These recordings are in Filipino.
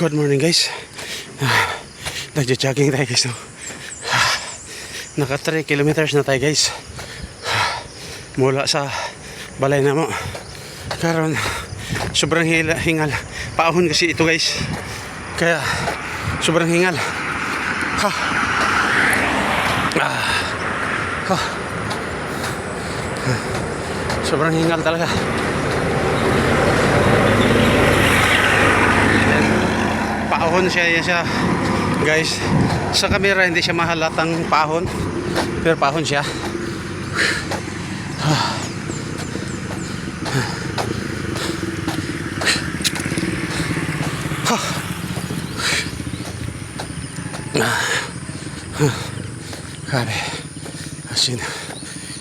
Good morning guys. Nagja-jogging tayo guys. No? Naka 3 kilometers na tayo guys. Mula sa balay na mo. Karon sobrang hingal. Paahon kasi ito guys. Kaya sobrang hingal. Sobrang hingal talaga. Paahon siya guys. Sa camera hindi siya mahalatang paahon, pero paahon siya. Grabe. Asin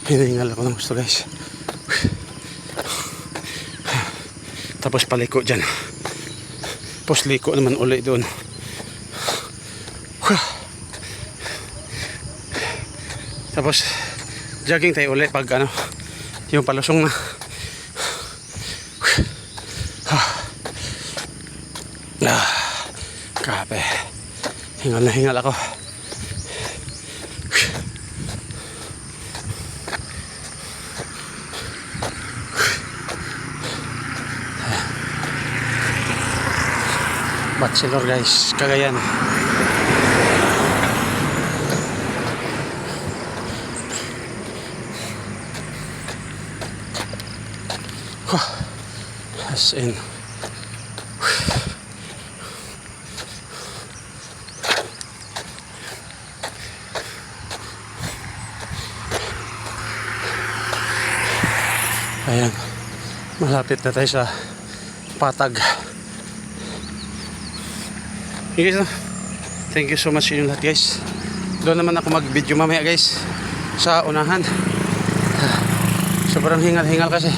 hinihingal ako ng gusto guys. Tapos paliko dyan. Tapos liko naman ulit doon. Tapos jogging tayo ulit pag ano, yung palusong na. Grabe. Hingal na hingal ako. Bachelor guys, Cagayan. As in. Ayan, malapit na tayo sa Patag. Okay guys, thank you so much sa inyo lahat guys. Doon naman ako mag-video mamaya guys sa unahan. Sobrang hingal-hingal kasi.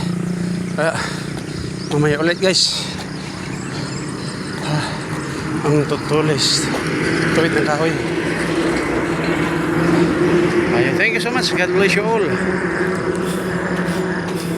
Kaya mamaya ulit guys. Ang tutulis tuwid ng kahoy. Ayun, thank you so much. God bless you all.